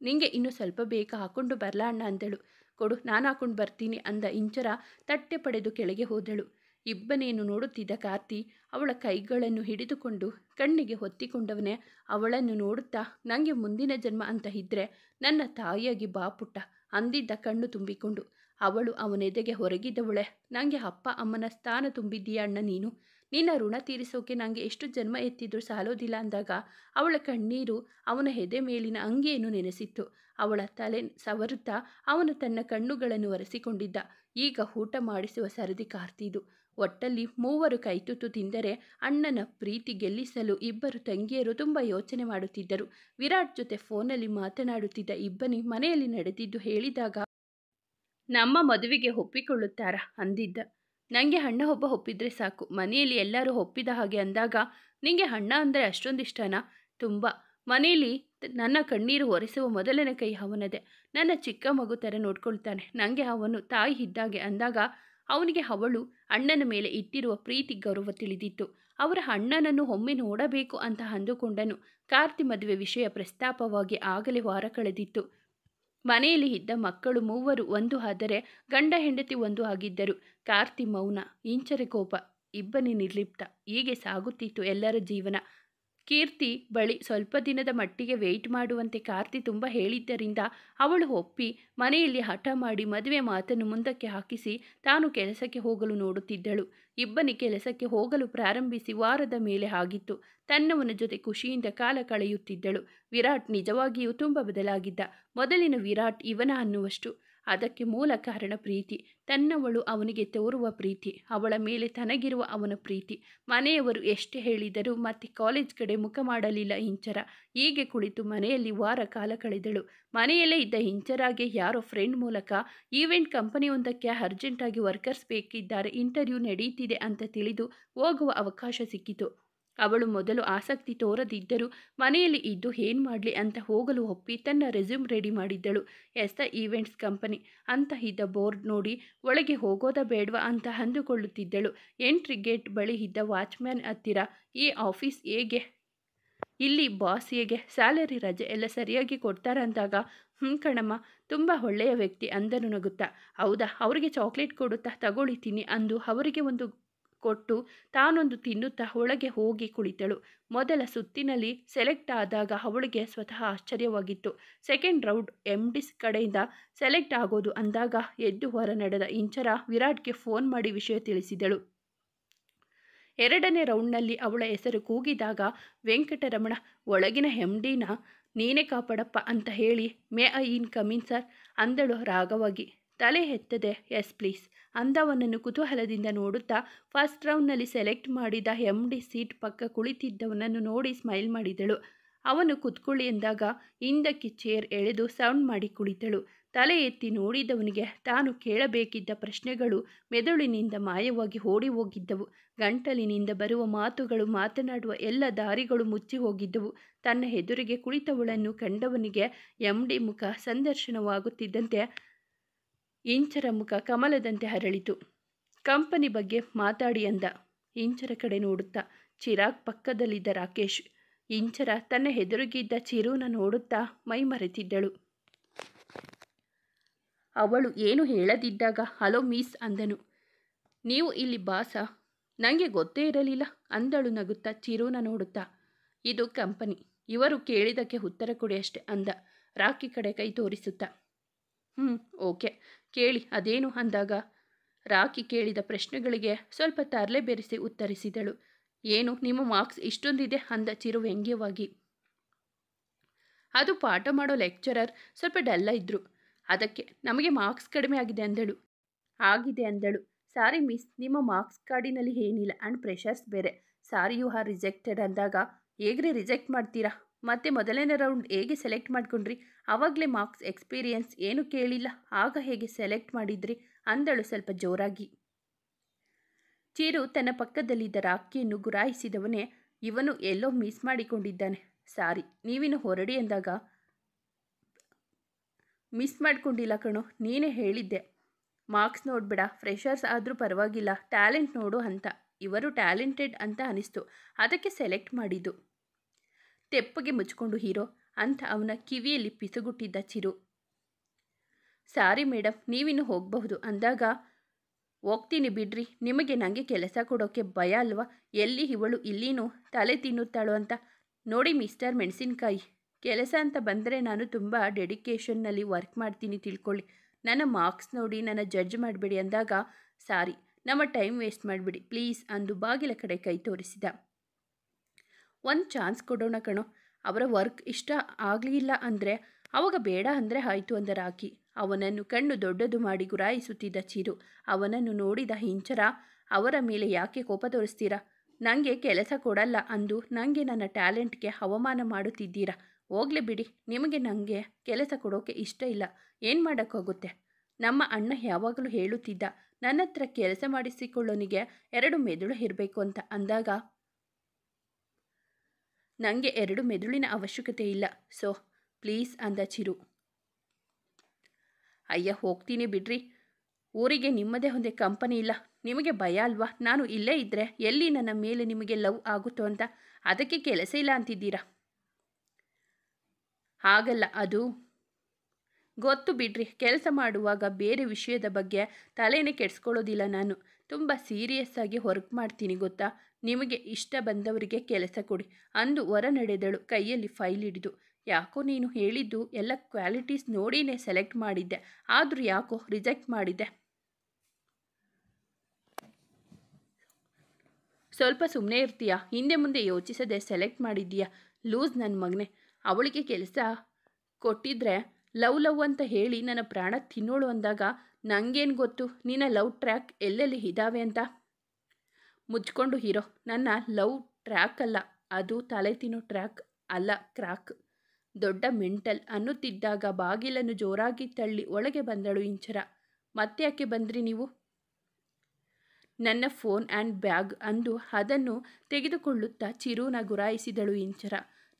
ನಿಂಗೆ ಇನ್ನೂ ಸ್ವಲ್ಪ ಬೇಕಾ, ಹಾಕ್ಕೊಂಡು ಬರಲಾ ಅಣ್ಣ ಅಂದಳು. ಕೊಡು, ನಾನು ಹಾಕ್ಕೊಂಡು ಬರ್ತೀನಿ ಅಂದ ಇಂಚರ ತಟ್ಟೆ ಪಡೆದು ಕೆಳಗೆ ಹೋದಳು. ಇಬ್ಬನೇನು ನೋಡುತ್ತಿದ್ದ ಕಾರ್ತಿ ಅವಳ ಕೈಗಳನ್ನು ಹಿಡಿದುಕೊಂಡು ಕಣ್ಣಿಗೆ ಹೊತ್ತಿಕೊಂಡವನೇ ಅವಳನ್ನು ನೋಡುತ್ತಾ, ನನಗೆ ಮುಂದಿನ ಜನ್ಮ ಅಂತ ಇದ್ದರೆ ನನ್ನ ತಾಯಿಯಾಗಿ ಬಾ ಪುಟ್ಟ ಅಂದಿದ್ದ ಕಣ್ಣು ತುಂಬಿಕೊಂಡು. ಅವಳು ಅವನೆದೆಗೆ ಹೊರಗಿದ್ದವಳೆ. ನನಗೆ ಅಪ್ಪ ಅಮ್ಮನ ಸ್ಥಾನ ತುಂಬಿದ್ದೀಯ ಅಣ್ಣ ನೀನು. ನಿನ್ನ ಋಣ ತೀರಿಸೋಕೆ ನನಗೆ ಎಷ್ಟು ಜನ್ಮ ಎತ್ತಿದ್ರೂ ಸಾಲೋದಿಲ್ಲ ಅಂದಾಗ ಅವಳ ಕಣ್ಣೀರು ಅವನ ಎದೆ ಮೇಲಿನ ಅಂಗಿಯನ್ನು ನೆನೆಸಿತ್ತು. ಅವಳ ತಲೆ ಸವರುತ್ತಾ ಅವನು ತನ್ನ ಕಣ್ಣುಗಳನ್ನು ಒರೆಸಿಕೊಂಡಿದ್ದ. ಈಗ ಊಟ ಮಾಡಿಸುವ ಸರದಿ ಕಾರ್ತಿದು. ಒಟ್ಟಲ್ಲಿ 3 ಕೈತುತ್ತು ತಿಂದರೆ ಅಣ್ಣನ ಪ್ರೀತಿ ಗೆಲ್ಲಿಸಲು ಇಬ್ಬರು ತಂಗಿಯರು ತುಂಬ ಯೋಚನೆ ಮಾಡುತ್ತಿದ್ದರು. ವಿರಾಟ್ ಜೊತೆ ಫೋನಲ್ಲಿ ಮಾತನಾಡುತ್ತಿದ್ದ ಇಬ್ಬನಿ ಮನೆಯಲ್ಲಿ ನಡೆದಿದ್ದು ಹೇಳಿದಾಗ, ನಮ್ಮ ಮದುವೆಗೆ ಒಪ್ಪಿಕೊಳ್ಳುತ್ತಾರಾ ಅಂದಿದ್ದ. ನನಗೆ ಅಣ್ಣ ಒಬ್ಬ ಒಪ್ಪಿದ್ರೆ ಸಾಕು, ಮನೆಯಲ್ಲಿ ಎಲ್ಲರೂ ಒಪ್ಪಿದ ಹಾಗೆ ಅಂದಾಗ, ನಿಂಗೆ ಅಣ್ಣ ಅಂದರೆ ಅಷ್ಟೊಂದು ಇಷ್ಟನಾ? ತುಂಬ. ಮನೆಯಲ್ಲಿ ನನ್ನ ಕಣ್ಣೀರು ಒರೆಸುವ ಮೊದಲನೇ ಕೈ ಅವನದೇ. ನನ್ನ ಚಿಕ್ಕ ಮಗು ಥರ ನೋಡ್ಕೊಳ್ತಾನೆ. ನನಗೆ ಅವನು ತಾಯಿ ಇದ್ದಾಗೆ ಅಂದಾಗ ಅವನಿಗೆ ಅವಳು ಅಣ್ಣನ ಮೇಲೆ ಇಟ್ಟಿರುವ ಪ್ರೀತಿ ಗೌರವ ತಿಳಿದಿತ್ತು. ಅವರ ಅಣ್ಣನನ್ನು ಒಮ್ಮೆ ನೋಡಬೇಕು ಅಂತ ಅಂದುಕೊಂಡನು. ಕಾರ್ತಿ ಮದುವೆ ವಿಷಯ ಪ್ರಸ್ತಾಪವಾಗಿ ಆಗಲೇ ವಾರ ಕಳೆದಿತ್ತು. ಮನೆಯಲ್ಲಿ ಇದ್ದ ಮಕ್ಕಳು 3 ಒಂದು ಆದರೆ ಗಂಡ ಹೆಂಡತಿ ಒಂದು ಆಗಿದ್ದರು. ಕಾರ್ತಿ ಮೌನ, ಇಂಚರೆ ಕೋಪ, ಇಬ್ಬನಿ ನಿರ್ಲಿಪ್ತ. ಹೀಗೆ ಸಾಗುತ್ತಿತ್ತು ಎಲ್ಲರ ಜೀವನ. ಕೀರ್ತಿ ಬಳಿ ಸ್ವಲ್ಪ ದಿನದ ಮಟ್ಟಿಗೆ ವೆಯ್ಟ್ ಮಾಡುವಂತೆ ಕಾರ್ತಿ ತುಂಬ ಹೇಳಿದ್ದರಿಂದ ಅವಳು ಒಪ್ಪಿ ಮನೆಯಲ್ಲಿ ಹಠ ಮಾಡಿ ಮದುವೆ ಮಾತನ್ನು ಮುಂದಕ್ಕೆ ಹಾಕಿಸಿ ತಾನು ಕೆಲಸಕ್ಕೆ ಹೋಗಲು ನೋಡುತ್ತಿದ್ದಳು. ಇಬ್ಬನಿ ಕೆಲಸಕ್ಕೆ ಹೋಗಲು ಪ್ರಾರಂಭಿಸಿ ವಾರದ ಮೇಲೆ ಆಗಿತ್ತು. ತನ್ನವನ ಜೊತೆ ಖುಷಿಯಿಂದ ಕಾಲ ಕಳೆಯುತ್ತಿದ್ದಳು. ವಿರಾಟ್ ನಿಜವಾಗಿಯೂ ತುಂಬ ಬದಲಾಗಿದ್ದ. ಮೊದಲಿನ ವಿರಾಟ್ ಇವನ ಅನ್ನುವಷ್ಟು ಅದಕ್ಕೆ ಮೂಲ ಕಾರಣ ಪ್ರೀತಿ. ತನ್ನವಳು ಅವನಿಗೆ ತೋರುವ ಪ್ರೀತಿ, ಅವಳ ಮೇಲೆ ತನಗಿರುವ ಅವನ ಪ್ರೀತಿ. ಮನೆಯವರು ಎಷ್ಟೇ ಹೇಳಿದರೂ ಮತ್ತೆ ಕಾಲೇಜ್ ಕಡೆ ಮುಖ ಮಾಡಲಿಲ್ಲ ಇಂಚರ. ಹೀಗೆ ಕುಳಿತು ಮನೆಯಲ್ಲಿ ವಾರ ಕಾಲ ಕಳೆದಳು. ಮನೆಯಲ್ಲೇ ಇದ್ದ ಇಂಚರಾಗೆ ಯಾರೋ ಫ್ರೆಂಡ್ ಮೂಲಕ ಈವೆಂಟ್ ಕಂಪನಿಯೊಂದಕ್ಕೆ ಅರ್ಜೆಂಟಾಗಿ ವರ್ಕರ್ಸ್ ಬೇಕಿದ್ದಾರೆ, ಇಂಟರ್ವ್ಯೂ ನಡೆಯುತ್ತಿದೆ ಅಂತ ತಿಳಿದು ಹೋಗುವ ಅವಕಾಶ ಸಿಕ್ಕಿತು. ಅವಳು ಮೊದಲು ಆಸಕ್ತಿ ತೋರದಿದ್ದರೂ ಮನೆಯಲ್ಲಿ ಇದ್ದು ಏನು ಮಾಡಲಿ ಅಂತ ಹೋಗಲು ಒಪ್ಪಿ ತನ್ನ ರೆಸ್ಯೂಮ್ ರೆಡಿ ಮಾಡಿದ್ದಳು. ದ ಈವೆಂಟ್ಸ್ ಕಂಪನಿ ಅಂತ ಇದ್ದ ಬೋರ್ಡ್ ನೋಡಿ ಒಳಗೆ ಹೋಗೋದ ಬೇಡವಾ ಅಂತ ಅಂದುಕೊಳ್ಳುತ್ತಿದ್ದಳು. ಎಂಟ್ರಿ ಗೇಟ್ ಬಳಿ ಇದ್ದ ವಾಚ್ಮ್ಯಾನ್ ಹತ್ತಿರ, ಈ ಆಫೀಸ್ ಹೇಗೆ, ಇಲ್ಲಿ ಬಾಸ್ ಹೇಗೆ, ಸ್ಯಾಲರಿ ರಜೆ ಎಲ್ಲ ಸರಿಯಾಗಿ ಕೊಡ್ತಾರಂದಾಗ, ಕಣಮ್ಮ, ತುಂಬ ಒಳ್ಳೆಯ ವ್ಯಕ್ತಿ ಅಂದನು ನಗುತ್ತಾ. ಹೌದಾ, ಅವರಿಗೆ ಚಾಕ್ಲೇಟ್ ಕೊಡುತ್ತಾ, ತಗೊಳ್ಳಿ ತಿನ್ನಿ ಅಂದು ಅವರಿಗೆ ಒಂದು ಕೊಟ್ಟು ತಾನೊಂದು ತಿನ್ನುತ್ತಾ ಒಳಗೆ ಹೋಗಿ ಕುಳಿತಳು. ಮೊದಲ ಸುತ್ತಿನಲ್ಲಿ ಸೆಲೆಕ್ಟ್ ಆದಾಗ ಅವಳಿಗೆ ಸ್ವತಃ ಆಶ್ಚರ್ಯವಾಗಿತ್ತು. ಸೆಕೆಂಡ್ ರೌಂಡ್ MD's ಕಡೆಯಿಂದ ಸೆಲೆಕ್ಟ್ ಆಗೋದು ಅಂದಾಗ ಎದ್ದು ಹೊರ ನಡೆದ ಇಂಚರ ವಿರಾಟ್ಗೆ ಫೋನ್ ಮಾಡಿ ವಿಷಯ ತಿಳಿಸಿದಳು. ಎರಡನೇ ರೌಂಡ್ನಲ್ಲಿ ಅವಳ ಹೆಸರು ಕೂಗಿದಾಗ, ವೆಂಕಟರಮಣ ಒಳಗಿನ MDನ ನೀನೇ ಕಾಪಾಡಪ್ಪ ಅಂತ ಹೇಳಿ, may I in come in sir ಅಂದಳು ರಾಗವಾಗಿ. ತಲೆ ಎತ್ತದೆ ಎಸ್ ಪ್ಲೀಸ್ ಅಂದವನನ್ನು ಕುತೂಹಲದಿಂದ ನೋಡುತ್ತಾ ಫಸ್ಟ್ ರೌಂಡ್ನಲ್ಲಿ ಸೆಲೆಕ್ಟ್ ಮಾಡಿದ MD ಸೀಟ್ ಪಕ್ಕ ಕುಳಿತಿದ್ದವನನ್ನು ನೋಡಿ ಸ್ಮೈಲ್ ಮಾಡಿದಳು. ಅವನು ಕುತ್ಕೊಳ್ಳಿ ಎಂದಾಗ ಹಿಂದಕ್ಕೆ ಚೇರ್ ಎಳೆದು ಸೌಂಡ್ ಮಾಡಿ ಕುಳಿತಳು. ತಲೆ ಎತ್ತಿ ನೋಡಿದವನಿಗೆ ತಾನು ಕೇಳಬೇಕಿದ್ದ ಪ್ರಶ್ನೆಗಳು ಮೆದುಳಿನಿಂದ ಮಾಯವಾಗಿ ಓಡಿ ಹೋಗಿದ್ದವು. ಗಂಟಲಿನಿಂದ ಬರುವ ಮಾತುಗಳು, ಮಾತನಾಡುವ ಎಲ್ಲ ದಾರಿಗಳು ಮುಚ್ಚಿ ಹೋಗಿದ್ದವು. ತನ್ನ ಎದುರಿಗೆ ಕುಳಿತವಳನ್ನು ಕಂಡವನಿಗೆ MD ಮುಖ ಸಂದರ್ಶನವಾಗುತ್ತಿದ್ದಂತೆ ಇಂಚರ ಮುಖ ಕಮಲದಂತೆ ಹರಳಿತು. ಕಂಪನಿ ಬಗ್ಗೆ ಮಾತಾಡಿ ಅಂದ. ಇಂಚರ ಕಡೆ ನೋಡುತ್ತಾ. ಚಿರಾಗ್ ಪಕ್ಕದಲ್ಲಿದ್ದ ರಾಕೇಶ್. ಇಂಚರ ತನ್ನ ಎದುರಿಗಿದ್ದ ಚಿರುನ ನೋಡುತ್ತಾ ಮೈ ಮರೆತಿದ್ದಳು. ಅವಳು ಏನು ಹೇಳದಿದ್ದಾಗ ಹಲೋ ಮಿಸ್ ಅಂದನು. ನೀವು ಇಲ್ಲಿ ಬಾಸ? ನನಗೆ ಗೊತ್ತೇ ಇರಲಿಲ್ಲ ಅಂದಳು ನಗುತ್ತಾ ಚಿರುನ ನೋಡುತ್ತಾ. ಇದು ಕಂಪನಿ, ಇವರು ಕೇಳಿದಕ್ಕೆ ಉತ್ತರ ಕೊಡಿ ಅಷ್ಟೆ ಅಂದ ರಾಕಿ ಕಡೆ ಕೈ ತೋರಿಸುತ್ತಾ. ಓಕೆ, ಕೇಳಿ ಅದೇನು ಅಂದಾಗ ರಾಕಿ ಕೇಳಿದ ಪ್ರಶ್ನೆಗಳಿಗೆ ಸ್ವಲ್ಪ ತರಲೆ ಬೆರೆಸಿ ಉತ್ತರಿಸಿದಳು. ಏನು ನಿಮ್ಮ ಮಾರ್ಕ್ಸ್ ಇಷ್ಟೊಂದಿದೆ ಅಂದ ಚಿರು ವ್ಯಂಗ್ಯವಾಗಿ. ಅದು ಪಾಠ ಮಾಡೋ ಲೆಕ್ಚರರ್ ಸ್ವಲ್ಪ ಡಲ್ಲ ಇದ್ದರು, ಅದಕ್ಕೆ ನಮಗೆ ಮಾರ್ಕ್ಸ್ ಕಡಿಮೆ ಆಗಿದೆ ಅಂದಳು. ಸಾರಿ ಮಿಸ್, ನಿಮ್ಮ ಮಾರ್ಕ್ಸ್ ಕಾರ್ಡಿನಲ್ಲಿ ಏನಿಲ್ಲ ಆ್ಯಂಡ್ ಪ್ರೆಷರ್ಸ್ ಬೇರೆ. ಸಾರಿ ಯು ಆರ್ ರಿಜೆಕ್ಟೆಡ್ ಅಂದಾಗ, ಹೇಗ್ರಿ ರಿಜೆಕ್ಟ್ ಮಾಡ್ತೀರಾ, ಮತ್ತೆ ಮೊದಲನೇ ರೌಂಡ್ ಹೇಗೆ ಸೆಲೆಕ್ಟ್ ಮಾಡ್ಕೊಂಡ್ರಿ, ಆವಾಗಲೇ ಮಾರ್ಕ್ಸ್ ಎಕ್ಸ್ಪೀರಿಯನ್ಸ್ ಏನು ಕೇಳಿಲ್ಲ, ಆಗ ಹೇಗೆ ಸೆಲೆಕ್ಟ್ ಮಾಡಿದ್ರಿ ಅಂದಳು ಸ್ವಲ್ಪ ಜೋರಾಗಿ. ಚಿರು ತನ್ನ ಪಕ್ಕದಲ್ಲಿದ್ದ ರಾಕಿಯನ್ನು ಗುರಾಯಿಸಿದವನೇ, ಇವನು ಎಲ್ಲೋ ಮಿಸ್ ಮಾಡಿಕೊಂಡಿದ್ದಾನೆ, ಸಾರಿ ನೀವಿನ್ನು ಹೊರಡಿ ಎಂದಾಗ, ಮಿಸ್ ಮಾಡ್ಕೊಂಡಿಲ್ಲ ಕಣೋ, ನೀನೇ ಹೇಳಿದ್ದೆ ಮಾರ್ಕ್ಸ್ ನೋಡಬೇಡ, ಫ್ರೆಷರ್ಸ್ ಆದರೂ ಪರವಾಗಿಲ್ಲ, ಟ್ಯಾಲೆಂಟ್ ನೋಡು ಅಂತ. ಇವರು ಟ್ಯಾಲೆಂಟೆಡ್ ಅಂತ ಅನಿಸ್ತು, ಅದಕ್ಕೆ ಸೆಲೆಕ್ಟ್ ಮಾಡಿದ್ದು. ತೆಪ್ಪಗೆ ಮುಚ್ಕೊಂಡು ಹೀರೋ ಅಂತ ಅವನ ಕಿವಿಯಲ್ಲಿ ಪಿಸುಗುಟ್ಟಿದ್ದ ಚಿರು. ಸಾರಿ ಮೇಡಮ್, ನೀವಿನ್ನು ಹೋಗಬಹುದು ಅಂದಾಗ, ಹೋಗ್ತೀನಿ ಬಿಡ್ರಿ, ನಿಮಗೆ ನನಗೆ ಕೆಲಸ ಕೊಡೋಕ್ಕೆ ಭಯ ಅಲ್ವಾ, ಎಲ್ಲಿ ಇವಳು ಇಲ್ಲಿನೂ ತಲೆ ತಿನ್ನುತ್ತಾಳೋ ಅಂತ. ನೋಡಿ ಮಿಸ್ಟರ್ ಮೆಣಸಿನ್ಕಾಯಿ, ಕೆಲಸ ಅಂತ ಬಂದರೆ ನಾನು ತುಂಬ ಡೆಡಿಕೇಶನ್ನಲ್ಲಿ ವರ್ಕ್ ಮಾಡ್ತೀನಿ ತಿಳ್ಕೊಳ್ಳಿ, ನನ್ನ ಮಾರ್ಕ್ಸ್ ನೋಡಿ ನನ್ನ ಜಡ್ಜ್ ಮಾಡಬೇಡಿ ಅಂದಾಗ, ಸಾರಿ ನಮ್ಮ ಟೈಮ್ ವೇಸ್ಟ್ ಮಾಡಿಬಿಡಿ ಪ್ಲೀಸ್ ಅಂದು ಬಾಗಿಲ ಕಡೆ ಕೈ ತೋರಿಸಿದ. ಒಂದು ಚಾನ್ಸ್ ಕೊಡೋಣ ಕಣೋ, ಅವರ ವರ್ಕ್ ಇಷ್ಟ ಆಗಲಿಲ್ಲ ಅಂದರೆ ಅವಾಗ ಬೇಡ ಅಂದರೆ ಆಯಿತು ಅಂದ ರಾಕಿ. ಅವನನ್ನು ಕಣ್ಣು ದೊಡ್ಡದು ಮಾಡಿ ಗುರಾಯಿಸುತ್ತಿದ್ದ ಚಿರು. ಅವನನ್ನು ನೋಡಿದ ಇಂಚರ, ಅವರ ಮೇಲೆ ಯಾಕೆ ಕೋಪ ತೋರಿಸ್ತೀರಾ, ನನಗೆ ಕೆಲಸ ಕೊಡಲ್ಲ ಅಂದು ನನಗೆ ನನ್ನ ಟ್ಯಾಲೆಂಟ್ಗೆ ಅವಮಾನ ಮಾಡುತ್ತಿದ್ದೀರಾ, ಹೋಗಲೇ ಬಿಡಿ, ನಿಮಗೆ ನನಗೆ ಕೆಲಸ ಕೊಡೋಕ್ಕೆ ಇಷ್ಟ ಇಲ್ಲ, ಏನು ಮಾಡೋಕ್ಕಾಗುತ್ತೆ. ನಮ್ಮ ಅಣ್ಣ ಯಾವಾಗಲೂ ಹೇಳುತ್ತಿದ್ದ, ನನ್ನ ಹತ್ರ ಕೆಲಸ ಮಾಡಿಸಿಕೊಳ್ಳೋನಿಗೆ 2 ಮೆದುಳು ಇರಬೇಕು ಅಂತ ಅಂದಾಗ, ನನಗೆ 2 ಮೆದುಳಿನ ಅವಶ್ಯಕತೆ ಇಲ್ಲ, ಸೊ ಪ್ಲೀಸ್ ಅಂದ ಚಿರು. ಅಯ್ಯ ಹೋಗ್ತೀನಿ ಬಿಡ್ರಿ, ಊರಿಗೆ ನಿಮ್ಮದೇ ಒಂದೇ ಕಂಪನಿ ಇಲ್ಲ, ನಿಮಗೆ ಭಯ ಅಲ್ವಾ, ನಾನು ಇಲ್ಲೇ ಇದ್ದರೆ ಎಲ್ಲಿ ನನ್ನ ಮೇಲೆ ನಿಮಗೆ ಲವ್ ಆಗುತ್ತೋ ಅಂತ, ಅದಕ್ಕೆ ಕೆಲಸ ಇಲ್ಲ ಅಂತಿದ್ದೀರಾ. ಹಾಗಲ್ಲ, ಅದು ಗೊತ್ತು ಬಿಡ್ರಿ, ಕೆಲಸ ಮಾಡುವಾಗ ಬೇರೆ ವಿಷಯದ ಬಗ್ಗೆ ತಲೆನೇ ಕೆಡಿಸ್ಕೊಳ್ಳೋದಿಲ್ಲ ನಾನು, ತುಂಬ ಸೀರಿಯಸ್ ಆಗಿ ವರ್ಕ್ ಮಾಡ್ತೀನಿ ಗೊತ್ತಾ, ನಿಮಗೆ ಇಷ್ಟ ಬಂದವರಿಗೆ ಕೆಲಸ ಕೊಡಿ ಅಂದು ಹೊರ ನಡೆದಳು ಕೈಯಲ್ಲಿ ಫೈಲ್ ಹಿಡಿದು. ಯಾಕೋ ನೀನು ಹೇಳಿದ್ದು ಎಲ್ಲ ಕ್ವಾಲಿಟೀಸ್ ನೋಡಿನೇ ಸೆಲೆಕ್ಟ್ ಮಾಡಿದ್ದೆ, ಆದರೂ ಯಾಕೋ ರಿಜೆಕ್ಟ್ ಮಾಡಿದ್ದೆ, ಸ್ವಲ್ಪ ಸುಮ್ಮನೆ ಇರ್ತೀಯಾ, ಹಿಂದೆ ಮುಂದೆ ಯೋಚಿಸದೆ ಸೆಲೆಕ್ಟ್ ಮಾಡಿದ್ದೀಯಾ, ಲೂಸ್ ನನ್ನ ಮಗನೇ. ಅವಳಿಗೆ ಕೆಲಸ ಕೊಟ್ಟಿದ್ರೆ ಲವ್ ಲವ್ ಅಂತ ಹೇಳಿ ನನ್ನ ಪ್ರಾಣ ತಿನ್ನೋಳು ಅಂದಾಗ ನನಗೇನು ಗೊತ್ತು ನಿನ್ನ ಲವ್ ಟ್ರ್ಯಾಕ್ ಎಲ್ಲೆಲ್ಲಿ ಇದ್ದಾವೆ ಅಂತ. ಮುಚ್ಕೊಂಡು ಹೀರೋ, ನನ್ನ ಲವ್ ಟ್ರ್ಯಾಕ್ ಅಲ್ಲ, ಅದು ತಲೆ ತಿನ್ನೋ ಟ್ರ್ಯಾಕ್ ಅಲ್ಲ, ಕ್ರ್ಯಾಕ್. ದೊಡ್ಡ ಮೆಂಟಲ್ ಅನ್ನುತ್ತಿದ್ದಾಗ ಬಾಗಿಲನ್ನು ಜೋರಾಗಿ ತಳ್ಳಿ ಒಳಗೆ ಬಂದಳು ಇಂಚರ. ಮತ್ತೆ ಯಾಕೆ ಬಂದ್ರಿ ನೀವು? ನನ್ನ ಫೋನ್ ಆ್ಯಂಡ್ ಬ್ಯಾಗ್ ಅಂದು ಅದನ್ನು ತೆಗೆದುಕೊಳ್ಳುತ್ತಾ ಚಿರುನ ಗುರಾಯಿಸಿದಳು ಇಂಚರ.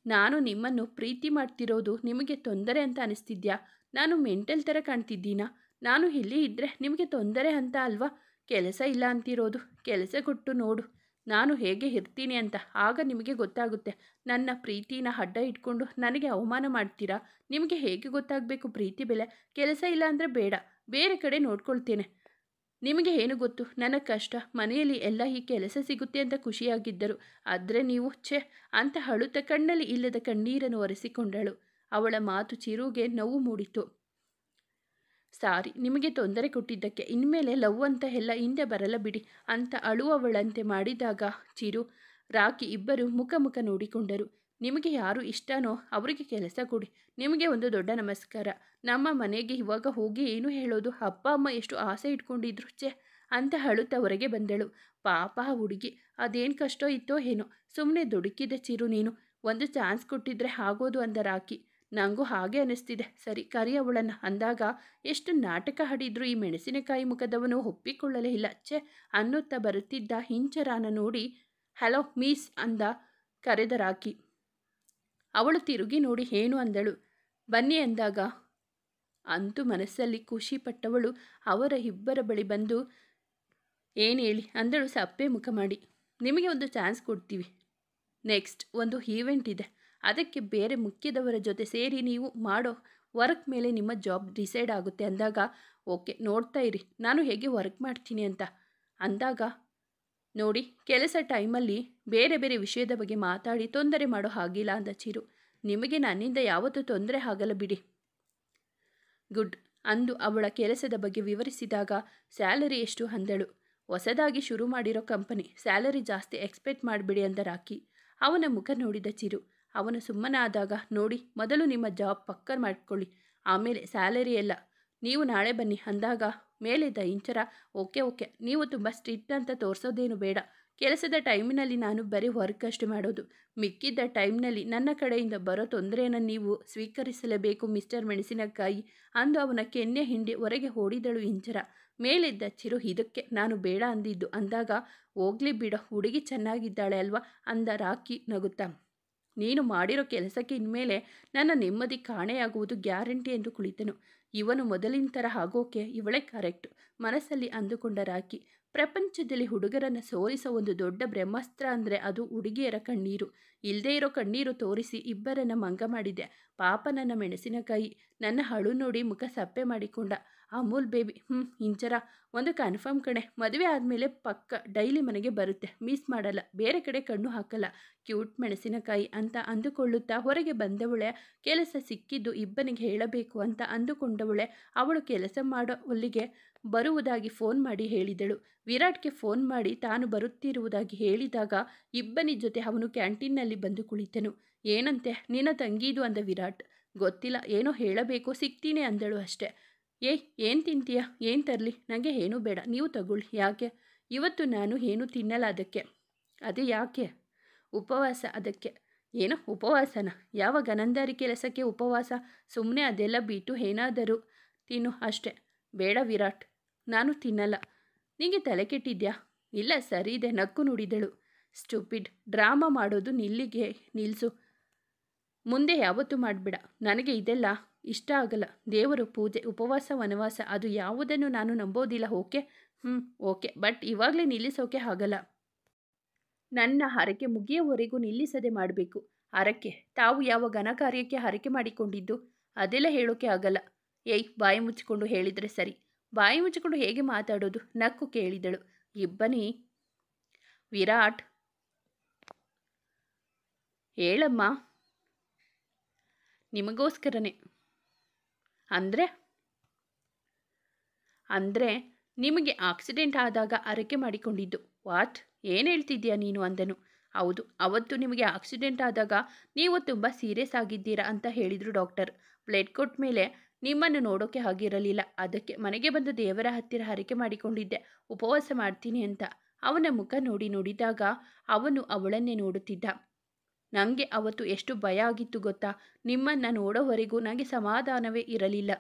ನಾನು ನಿಮ್ಮನ್ನು ಪ್ರೀತಿ ಮಾಡ್ತಿರೋದು ನಿಮಗೆ ತೊಂದರೆ ಅಂತ ಅನಿಸ್ತಿದ್ಯಾ? ನಾನು ಮೆಂಟಲ್ ಥರ ಕಾಣ್ತಿದ್ದೀನಾ? ನಾನು ಇಲ್ಲಿ ಇದ್ದರೆ ನಿಮಗೆ ತೊಂದರೆ ಅಂತ ಅಲ್ವಾ? ಕೆಲಸ ಇಲ್ಲ ಅಂತಿರೋದು, ಕೆಲಸ ಕೊಟ್ಟು ನೋಡು ನಾನು ಹೇಗೆ ಇರ್ತೀನಿ ಅಂತ, ಆಗ ನಿಮಗೆ ಗೊತ್ತಾಗುತ್ತೆ. ನನ್ನ ಪ್ರೀತಿನ ಅಡ್ಡ ಇಟ್ಕೊಂಡು ನನಗೆ ಅವಮಾನ ಮಾಡ್ತೀರಾ? ನಿಮಗೆ ಹೇಗೆ ಗೊತ್ತಾಗಬೇಕು ಪ್ರೀತಿ ಬೆಲೆ? ಕೆಲಸ ಇಲ್ಲ ಅಂದರೆ ಬೇಡ, ಬೇರೆ ಕಡೆ ನೋಡ್ಕೊಳ್ತೇನೆ. ನಿಮಗೆ ಏನು ಗೊತ್ತು ನನ್ನ ಕಷ್ಟ? ಮನೆಯಲ್ಲಿ ಎಲ್ಲ ಈ ಕೆಲಸ ಸಿಗುತ್ತೆ ಅಂತ ಖುಷಿಯಾಗಿದ್ದರು, ಆದರೆ ನೀವು ಛೆ ಅಂತ ಅಳುತ್ತ ಕಣ್ಣಲ್ಲಿ ಇಲ್ಲದ ಕಣ್ಣೀರನ್ನು ಒರೆಸಿಕೊಂಡಳು. ಅವಳ ಮಾತು ಚಿರುಗೆ ನೋವು ಮೂಡಿತು. ಸಾರಿ ನಿಮಗೆ ತೊಂದರೆ ಕೊಟ್ಟಿದ್ದಕ್ಕೆ, ಇನ್ಮೇಲೆ ಲವ್ ಅಂತ ಎಲ್ಲ ಹಿಂದೆ ಬರಲ್ಲ ಬಿಡಿ ಅಂತ ಅಳುವವಳಂತೆ ಮಾಡಿದಾಗ ಚಿರು, ರಾಕಿ ಇಬ್ಬರು ಮುಖ ಮುಖ ನೋಡಿಕೊಂಡರು. ನಿಮಗೆ ಯಾರು ಇಷ್ಟನೋ ಅವರಿಗೆ ಕೆಲಸ ಕೊಡಿ. ನಿಮಗೆ ಒಂದು ದೊಡ್ಡ ನಮಸ್ಕಾರ. ನಮ್ಮ ಮನೆಗೆ ಇವಾಗ ಹೋಗಿ ಏನು ಹೇಳೋದು? ಅಪ್ಪ ಅಮ್ಮ ಎಷ್ಟು ಆಸೆ ಇಟ್ಕೊಂಡಿದ್ರು, ಛೆ ಅಂತ ಅಳುತ್ತಾ ಹೊರಗೆ ಬಂದಳು. ಪಾಪ ಹುಡುಗಿ, ಅದೇನು ಕಷ್ಟ ಇತ್ತೋ ಏನೋ, ಸುಮ್ಮನೆ ದುಡುಕಿದೆ ಚಿರು ನೀನು. ಒಂದು ಚಾನ್ಸ್ ಕೊಟ್ಟಿದ್ರೆ ಆಗೋದು ಅಂದ ರಾಕಿ. ನನಗೂ ಹಾಗೆ ಅನ್ನಿಸ್ತಿದೆ, ಸರಿ ಕರಿ ಅವಳನ್ನು ಅಂದಾಗ ಎಷ್ಟು ನಾಟಕ ಆಡಿದ್ರು ಈ ಮೆಣಸಿನಕಾಯಿ ಮುಖದವನು ಒಪ್ಪಿಕೊಳ್ಳಲೇ ಇಲ್ಲ. ಛೆ ಅನ್ನುತ್ತಾ ಬರುತ್ತಿದ್ದ ಇಂಚರಾನ ನೋಡಿ ಹಲೋ ಮೀಸ್ ಅಂದ ಕರೆದ ರಾಕಿ. ಅವಳು ತಿರುಗಿ ನೋಡಿ ಏನು ಅಂದಳು. ಬನ್ನಿ ಅಂದಾಗ ಅಂತೂ ಮನಸ್ಸಲ್ಲಿ ಖುಷಿ ಪಟ್ಟವಳು ಅವರ ಇಬ್ಬರ ಬಳಿ ಬಂದು ಏನು ಹೇಳಿ ಅಂದಳು ಸಪ್ಪೆ ಮುಖ ಮಾಡಿ. ನಿಮಗೆ ಒಂದು ಚಾನ್ಸ್ ಕೊಡ್ತೀವಿ. ನೆಕ್ಸ್ಟ್ ಒಂದು ಈವೆಂಟ್ ಇದೆ, ಅದಕ್ಕೆ ಬೇರೆ ಮುಖ್ಯದವರ ಜೊತೆ ಸೇರಿ ನೀವು ಮಾಡೋ ವರ್ಕ್ ಮೇಲೆ ನಿಮ್ಮ ಜಾಬ್ ಡಿಸೈಡ್ ಆಗುತ್ತೆ ಅಂದಾಗ ಓಕೆ ನೋಡ್ತಾ ಇರಿ ನಾನು ಹೇಗೆ ವರ್ಕ್ ಮಾಡ್ತೀನಿ ಅಂತ ಅಂದಾಗ, ನೋಡಿ ಕೆಲಸ ಟೈಮಲ್ಲಿ ಬೇರೆ ಬೇರೆ ವಿಷಯದ ಬಗ್ಗೆ ಮಾತಾಡಿ ತೊಂದರೆ ಮಾಡೋ ಹಾಗಿಲ್ಲ ಅಂದ ಚಿರು. ನಿಮಗೆ ನನ್ನಿಂದ ಯಾವತ್ತೂ ತೊಂದರೆ ಆಗಲ್ಲ ಬಿಡಿ. ಗುಡ್ ಅಂದು ಅವಳ ಕೆಲಸದ ಬಗ್ಗೆ ವಿವರಿಸಿದಾಗ ಸ್ಯಾಲರಿ ಎಷ್ಟು ಅಂದಳು. ಹೊಸದಾಗಿ ಶುರು ಮಾಡಿರೋ ಕಂಪನಿ, ಸ್ಯಾಲರಿ ಜಾಸ್ತಿ ಎಕ್ಸ್ಪೆಕ್ಟ್ ಮಾಡಿಬಿಡಿ ಅಂದ ರಾಕಿ. ಅವನ ಮುಖ ನೋಡಿದ ಚಿರು. ಅವನು ಸುಮ್ಮನಾದಾಗ, ನೋಡಿ ಮೊದಲು ನಿಮ್ಮ ಜಾಬ್ ಪಕ್ಕ ಮಾಡ್ಕೊಳ್ಳಿ, ಆಮೇಲೆ ಸ್ಯಾಲರಿ ಎಲ್ಲ. ನೀವು ನಾಳೆ ಬನ್ನಿ ಅಂದಾಗ ಮೇಲಿದ್ದ ಇಂಚರ ಓಕೆ ನೀವು ತುಂಬ ಸ್ಟ್ರಿಕ್ಟ್ ಅಂತ ತೋರಿಸೋದೇನು ಬೇಡ. ಕೆಲಸದ ಟೈಮಿನಲ್ಲಿ ನಾನು ಬರೀ ವರ್ಕ್ ಅಷ್ಟು ಮಾಡೋದು, ಮಿಕ್ಕಿದ್ದ ಟೈಮ್ನಲ್ಲಿ ನನ್ನ ಕಡೆಯಿಂದ ಬರೋ ತೊಂದರೆಯನ್ನು ನೀವು ಸ್ವೀಕರಿಸಲೇಬೇಕು ಮಿಸ್ಟರ್ ಮೆಣಸಿನಕಾಯಿ ಅಂದು ಅವನ ಕೆನ್ನೆ ಹಿಂಡಿ ಹೊರಗೆ ಓಡಿದಳು ಇಂಚರ. ಮೇಲಿದ್ದ ಚಿರು ಇದಕ್ಕೆ ನಾನು ಬೇಡ ಅಂದಿದ್ದು ಅಂದಾಗ ಹೋಗ್ಲಿ ಬಿಡೋ ಹುಡುಗಿ ಚೆನ್ನಾಗಿದ್ದಾಳೆ ಅಲ್ವಾ ಅಂದ ರಾಕಿ ನಗುತ್ತಾ. ನೀನು ಮಾಡಿರೋ ಕೆಲಸಕ್ಕೆ ಇನ್ಮೇಲೆ ನನ್ನ ನೆಮ್ಮದಿ ಕಾಣೆಯಾಗುವುದು ಗ್ಯಾರಂಟಿ ಎಂದು ಕುಳಿತನು. ಇವನು ಮೊದಲಿನ ಥರ ಆಗೋಕೆ ಇವಳೇ ಕರೆಕ್ಟ್ ಮನಸ್ಸಲ್ಲಿ ಅಂದುಕೊಂಡ ರಾಕಿ. ಪ್ರಪಂಚದಲ್ಲಿ ಹುಡುಗರನ್ನು ಸೋಲಿಸೋ ಒಂದು ದೊಡ್ಡ ಬ್ರಹ್ಮಾಸ್ತ್ರ ಅಂದರೆ ಅದು ಹುಡುಗಿಯರ ಕಣ್ಣೀರು. ಇಲ್ಲದೇ ಇರೋ ಕಣ್ಣೀರು ತೋರಿಸಿ ಇಬ್ಬರನ್ನ ಮಂಗ ಮಾಡಿದೆ. ಪಾಪ ನನ್ನ ಮೆಣಸಿನಕಾಯಿ. ನನ್ನ ಅಳು ನೋಡಿ ಮುಖ ಸಪ್ಪೆ ಮಾಡಿಕೊಂಡ. ಅಮೂಲ್ ಬೇಬಿ ಇಂಚರ ಒಂದು ಕನ್ಫರ್ಮ್ ಕಣೆ, ಮದುವೆ ಆದಮೇಲೆ ಪಕ್ಕ ಡೈಲಿ ಮನೆಗೆ ಬರುತ್ತೆ, ಮಿಸ್ ಮಾಡಲ್ಲ, ಬೇರೆ ಕಡೆ ಕಣ್ಣು ಹಾಕಲ್ಲ, ಕ್ಯೂಟ್ ಮೆಣಸಿನಕಾಯಿ ಅಂತ ಅಂದುಕೊಳ್ಳುತ್ತಾ ಹೊರಗೆ ಬಂದವಳೆ. ಕೆಲಸ ಸಿಕ್ಕಿದ್ದು ಇಬ್ಬನಿಗೆ ಹೇಳಬೇಕು ಅಂತ ಅಂದುಕೊಂಡವಳೆ. ಅವಳು ಕೆಲಸ ಮಾಡೋಲ್ಲಿಗೆ ಬರುವುದಾಗಿ ಫೋನ್ ಮಾಡಿ ಹೇಳಿದಳು. ವಿರಾಟ್ಗೆ ಫೋನ್ ಮಾಡಿ ತಾನು ಬರುತ್ತಿರುವುದಾಗಿ ಹೇಳಿದಾಗ ಇಬ್ಬನಿ ಜೊತೆ ಅವನು ಕ್ಯಾಂಟೀನ್ನಲ್ಲಿ ಬಂದು ಕುಳಿತನು. ಏನಂತೆ ನಿನ್ನ ತಂಗಿದು ಅಂದ ವಿರಾಟ್. ಗೊತ್ತಿಲ್ಲ, ಏನೋ ಹೇಳಬೇಕು, ಸಿಗ್ತೀನಿ ಅಂದಳು ಅಷ್ಟೆ. ಏನು ತಿಂತೀಯಾ? ಏನು ತರಲಿ? ನನಗೆ ಏನೂ ಬೇಡ, ನೀವು ತಗೊಳ್ಳಿ. ಯಾಕೆ? ಇವತ್ತು ನಾನು ಏನೂ ತಿನ್ನಲ್ಲ, ಅದಕ್ಕೆ. ಅದೇ ಯಾಕೆ? ಉಪವಾಸ, ಅದಕ್ಕೆ. ಏನೋ ಉಪವಾಸನ? ಯಾವ ಗನಂದಾರಿ ಕೆಲಸಕ್ಕೆ ಉಪವಾಸ? ಸುಮ್ಮನೆ ಅದೆಲ್ಲ ಬಿಟ್ಟು ಏನಾದರೂ ತಿನ್ನು ಅಷ್ಟೆ. ಬೇಡ ವಿರಾಟ್, ನಾನು ತಿನ್ನಲ್ಲ. ನಿಮಗೆ ತಲೆ ಕೆಟ್ಟಿದ್ಯಾ? ಇಲ್ಲ ಸರಿ ಇದೆ ನಕ್ಕು ನುಡಿದಳು. ಸ್ಟುಪಿಡ್, ಡ್ರಾಮಾ ಮಾಡೋದು ನಿಲ್ಲಿಸು, ಮುಂದೆ ಯಾವತ್ತೂ ಮಾಡಬೇಡ. ನನಗೆ ಇದೆಲ್ಲ ಇಷ್ಟ ಆಗಲ್ಲ. ದೇವರು ಪೂಜೆ, ಉಪವಾಸ, ವನವಾಸ ಅದು ಯಾವುದನ್ನು ನಾನು ನಂಬೋದಿಲ್ಲ. ಓಕೆ ಓಕೆ, ಬಟ್ ಇವಾಗಲೇ ನಿಲ್ಲಿಸೋಕೆ ಆಗಲ್ಲ. ನನ್ನ ಹರಕೆ ಮುಗಿಯೋವರೆಗೂ ನಿಲ್ಲಿಸದೆ ಮಾಡಬೇಕು. ಹರಕೆ? ತಾವು ಯಾವ ಘನ ಕಾರ್ಯಕ್ಕೆ ಹರಕೆ ಮಾಡಿಕೊಂಡಿದ್ದು? ಅದೆಲ್ಲ ಹೇಳೋಕೆ ಆಗಲ್ಲ. ಬಾಯಿ ಮುಚ್ಚಿಕೊಂಡು ಹೇಳಿದರೆ ಸರಿ. ಬಾಯಿ ಮುಚ್ಚಿಕೊಂಡು ಹೇಗೆ ಮಾತಾಡೋದು? ನಕ್ಕು ಕೇಳಿದಳು ಇಬ್ಬನಿ. ವಿರಾಟ್, ಹೇಳಮ್ಮ. ನಿಮಗೋಸ್ಕರನೇ. ಅಂದರೆ ನಿಮಗೆ ಆಕ್ಸಿಡೆಂಟ್ ಆದಾಗ ಹರಕೆ ಮಾಡಿಕೊಂಡಿದ್ದು. ವಾಟ್? ಏನು ಹೇಳ್ತಿದ್ದೀಯಾ ನೀನು ಅಂದನು. ಹೌದು, ಅವತ್ತು ನಿಮಗೆ ಆಕ್ಸಿಡೆಂಟ್ ಆದಾಗ ನೀವು ತುಂಬ ಸೀರಿಯಸ್ ಆಗಿದ್ದೀರಾ ಅಂತ ಹೇಳಿದರು ಡಾಕ್ಟರ್. ಬ್ಲಡ್ ಕೊಟ್ಟ ಮೇಲೆ ನಿಮ್ಮನ್ನು ನೋಡೋಕೆ ಆಗಿರಲಿಲ್ಲ. ಅದಕ್ಕೆ ಮನೆಗೆ ಬಂದು ದೇವರ ಹತ್ತಿರ ಹರಕೆ ಮಾಡಿಕೊಂಡಿದ್ದೆ ಉಪವಾಸ ಮಾಡ್ತೀನಿ ಅಂತ. ಅವನ ಮುಖ ನೋಡಿದಾಗ ಅವನು ಅವಳನ್ನೇ ನೋಡುತ್ತಿದ್ದ. ನನಗೆ ಅವತ್ತು ಎಷ್ಟು ಭಯ ಆಗಿತ್ತು ಗೊತ್ತಾ? ನಿಮ್ಮನ್ನು ನೋಡೋವರೆಗೂ ನನಗೆ ಸಮಾಧಾನವೇ ಇರಲಿಲ್ಲ.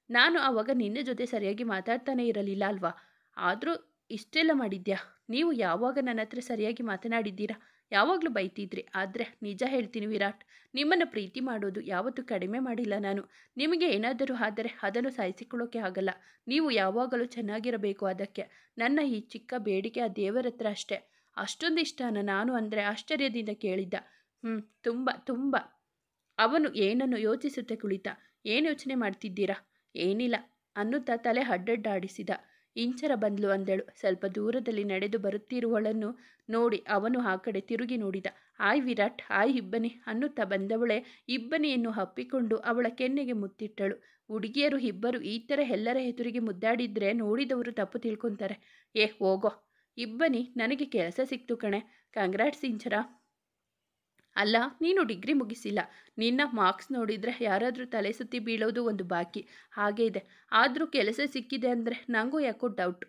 ನಾನು ಆವಾಗ ನಿನ್ನ ಜೊತೆ ಸರಿಯಾಗಿ ಮಾತಾಡ್ತಾನೆ ಇರಲಿಲ್ಲ ಅಲ್ವಾ? ಆದರೂ ಇಷ್ಟೆಲ್ಲ ಮಾಡಿದ್ಯಾ? ನೀವು ಯಾವಾಗ ನನ್ನ ಹತ್ರ ಸರಿಯಾಗಿ ಮಾತನಾಡಿದ್ದೀರಾ? ಯಾವಾಗಲೂ ಬೈತಿದ್ರಿ. ಆದರೆ ನಿಜ ಹೇಳ್ತೀನಿ ವಿರಾಟ್, ನಿಮ್ಮನ್ನು ಪ್ರೀತಿ ಮಾಡೋದು ಯಾವತ್ತೂ ಕಡಿಮೆ ಮಾಡಿಲ್ಲ ನಾನು. ನಿಮಗೆ ಏನಾದರೂ ಆದರೆ ಅದನ್ನು ಸಹಿಸಿಕೊಳ್ಳೋಕೆ ಆಗಲ್ಲ. ನೀವು ಯಾವಾಗಲೂ ಚೆನ್ನಾಗಿರಬೇಕು. ಅದಕ್ಕೆ ನನ್ನ ಈ ಚಿಕ್ಕ ಬೇಡಿಕೆ ಆ ದೇವರ ಹತ್ರ ಅಷ್ಟೇ. ಅಷ್ಟೊಂದು ಇಷ್ಟನ ನಾನು ಅಂದರೆ ಆಶ್ಚರ್ಯದಿಂದ ಕೇಳಿದ್ದ. ತುಂಬ ತುಂಬ. ಅವನು ಏನನ್ನು ಯೋಚಿಸುತ್ತಾ ಕುಳಿತ. ಏನು ಯೋಚನೆ ಮಾಡ್ತಿದ್ದೀರಾ? ಏನಿಲ್ಲ ಅನ್ನುತ್ತಾ ತಲೆ ಅಡ್ಡಡ್ಡಾಡಿಸಿದ. ಇಂಚರ ಬಂದ್ಲು ಅಂದಳು. ಸ್ವಲ್ಪ ದೂರದಲ್ಲಿ ನಡೆದು ಬರುತ್ತಿರುವಳನ್ನು ನೋಡಿ ಅವನು ಆ ಕಡೆ ತಿರುಗಿ ನೋಡಿದ. ಆಯ್ ವಿರಾಟ್, ಆಯ್ ಇಬ್ಬನಿ ಅನ್ನುತ್ತಾ ಬಂದವಳೆ ಇಬ್ಬನಿಯನ್ನು ಹಪ್ಪಿಕೊಂಡು ಅವಳ ಕೆನ್ನೆಗೆ ಮುತ್ತಿಟ್ಟಳು. ಹುಡುಗಿಯರು ಇಬ್ಬರು ಈ ಥರ ಎಲ್ಲರ ಎದುರಿಗೆ ಮುದ್ದಾಡಿದ್ರೆ ನೋಡಿದವರು ತಪ್ಪು ತಿಳ್ಕೊತಾರೆ. ಹೋಗೋ ಇಬ್ಬನಿ, ನನಗೆ ಕೆಲಸ ಸಿಕ್ತು ಕಣೆ. ಕಂಗ್ರಾಟ್ಸ್ ಇಂಚರ. ಅಲ್ಲ, ನೀನು ಡಿಗ್ರಿ ಮುಗಿಸಿಲ್ಲ. ನಿನ್ನ ಮಾರ್ಕ್ಸ್ ನೋಡಿದರೆ ಯಾರಾದರೂ ತಲೆ ಸುತ್ತಿ ಬೀಳೋದು ಒಂದು ಬಾಕಿ ಹಾಗೆ ಇದೆ. ಆದರೂ ಕೆಲಸ ಸಿಕ್ಕಿದೆ ಅಂದರೆ ನನಗೂ ಯಾಕೋ ಡೌಟ್.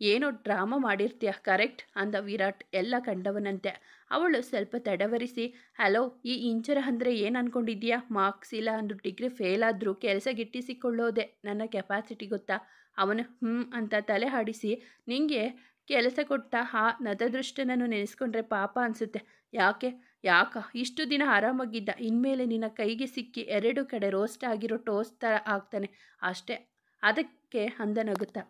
ಏನೋ ಡ್ರಾಮಾ ಮಾಡಿರ್ತೀಯ ಕರೆಕ್ಟ್ ಅಂದ ವಿರಾಟ್ ಎಲ್ಲ ಕಂಡವನಂತೆ. ಅವಳು ಸ್ವಲ್ಪ ತಡವರಿಸಿ, ಹಲೋ, ಈ ಇಂಚರ ಅಂದರೆ ಏನು ಅಂದ್ಕೊಂಡಿದ್ದೀಯಾ? ಮಾರ್ಕ್ಸ್ ಇಲ್ಲ ಅಂದು ಡಿಗ್ರಿ ಫೇಲ್ ಆದರೂ ಕೆಲಸ ಗಿಟ್ಟಿಸಿಕೊಳ್ಳೋದೆ ನನ್ನ ಕೆಪಾಸಿಟಿ ಗೊತ್ತಾ? ಅವನು ಅಂತ ತಲೆ ಹಾಡಿಸಿ, ನಿಂಗೆ ಕೆಲಸ ಕೊಟ್ಟ ಆ ನತದೃಷ್ಟನನ್ನು ನೆನೆಸ್ಕೊಂಡ್ರೆ ಪಾಪ ಅನಿಸುತ್ತೆ. ಯಾಕ ಇಷ್ಟು ದಿನ ಆರಾಮಾಗಿದ್ದ, ಇನ್ಮೇಲೆ ನಿನ್ನ ಕೈಗೆ ಸಿಕ್ಕಿ ಎರಡು ಕಡೆ ರೋಸ್ಟ್ ಆಗಿರೋ ಟೋಸ್ಟ್ ಥರ ಆಗ್ತಾನೆ ಅಷ್ಟೇ. ಅದಕ್ಕೆ ಅಂದ ನಗುತ್ತಾ.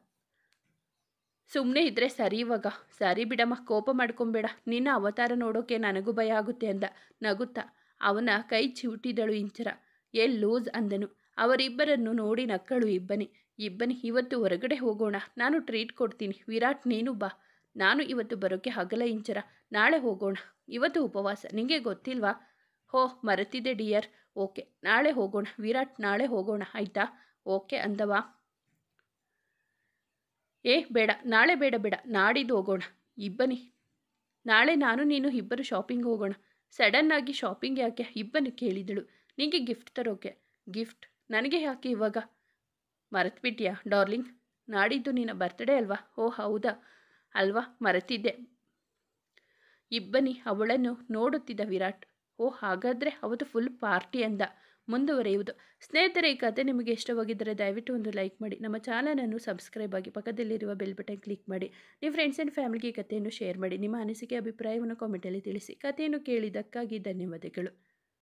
ಸುಮ್ಮನೆ ಇದ್ದರೆ ಸರಿ ಇವಾಗ. ಸರಿ ಬಿಡಮ್ಮ, ಕೋಪ ಮಾಡ್ಕೊಂಬೇಡ. ನಿನ್ನ ಅವತಾರ ನೋಡೋಕೆ ನನಗೂ ಭಯ ಆಗುತ್ತೆ ಅಂದ ನಗುತ್ತಾ. ಅವನ ಕೈ ಚಿವುಟಿದಳು ಇಂಚರ. ಲೂಸ್ ಅಂದನು. ಅವರಿಬ್ಬರನ್ನು ನೋಡಿ ನಕ್ಕಳು ಇಬ್ಬನಿ. ಇವತ್ತು ಹೊರಗಡೆ ಹೋಗೋಣ, ನಾನು ಟ್ರೀಟ್ ಕೊಡ್ತೀನಿ. ವಿರಾಟ್ ನೀನು ಬಾ. ನಾನು ಇವತ್ತು ಬರೋಕ್ಕೆ ಆಗಲ್ಲ ಇಂಚರ, ನಾಳೆ ಹೋಗೋಣ. ಇವತ್ತು ಉಪವಾಸ, ನಿಮಗೆ ಗೊತ್ತಿಲ್ವಾ? ಮರೆತಿದ್ದೆ ಡಿಯರ್. ಓಕೆ, ನಾಳೆ ಹೋಗೋಣ ವಿರಾಟ್, ನಾಳೆ ಹೋಗೋಣ ಆಯಿತಾ? ಓಕೆ ಅಂದವಾ. ಬೇಡ, ನಾಳೆ ಬೇಡ, ನಾಡಿದ್ದು ಹೋಗೋಣ ಇಬ್ಬನಿ. ನಾಳೆ ನಾನು ನೀನು ಇಬ್ಬರು ಶಾಪಿಂಗ್ ಹೋಗೋಣ. ಸಡನ್ನಾಗಿ ಶಾಪಿಂಗ್ ಯಾಕೆ? ಇಬ್ಬನಿ ಕೇಳಿದಳು. ನಿಮಗೆ ಗಿಫ್ಟ್ ತರೋಕೆ. ಗಿಫ್ಟ್? ನನಗೆ ಯಾಕೆ ಇವಾಗ? ಮರೆತುಬಿಟ್ಟಿಯಾ ಡಾರ್ಲಿಂಗ್? ನಾಡಿದ್ದು ನಿನ್ನ ಬರ್ತ್ಡೇ ಅಲ್ವಾ? ಹೌದಾ ಅಲ್ವಾ, ಮರೆತಿದ್ದೆ. ಇಬ್ಬನಿ ಅವಳನ್ನು ನೋಡುತ್ತಿದ್ದ ವಿರಾಟ್. ಹಾಗಾದರೆ ಅವತ್ತು ಫುಲ್ ಪಾರ್ಟಿ ಅಂದ. ಮುಂದುವರೆಯುವುದು. ಸ್ನೇಹಿತರೆ, ಈ ಕಥೆ ನಿಮಗೆ ಇಷ್ಟವಾಗಿದ್ದರೆ ದಯವಿಟ್ಟು ಒಂದು ಲೈಕ್ ಮಾಡಿ, ನಮ್ಮ ಚಾನಲನ್ನು ಸಬ್ಸ್ಕ್ರೈಬ್ ಆಗಿ, ಪಕ್ಕದಲ್ಲಿರುವ ಬೆಲ್ ಬಟನ್ ಕ್ಲಿಕ್ ಮಾಡಿ. ನಿಮ್ಮ ಫ್ರೆಂಡ್ಸ್ ಆ್ಯಂಡ್ ಫ್ಯಾಮಿಲಿಗೆ ಈ ಕಥೆಯನ್ನು ಶೇರ್ ಮಾಡಿ. ನಿಮ್ಮ ಅನಿಸಿಕೆ ಅಭಿಪ್ರಾಯವನ್ನು ಕಾಮೆಂಟಲ್ಲಿ ತಿಳಿಸಿ. ಕಥೆಯನ್ನು ಕೇಳಿದ್ದಕ್ಕಾಗಿ ಧನ್ಯವಾದಗಳು.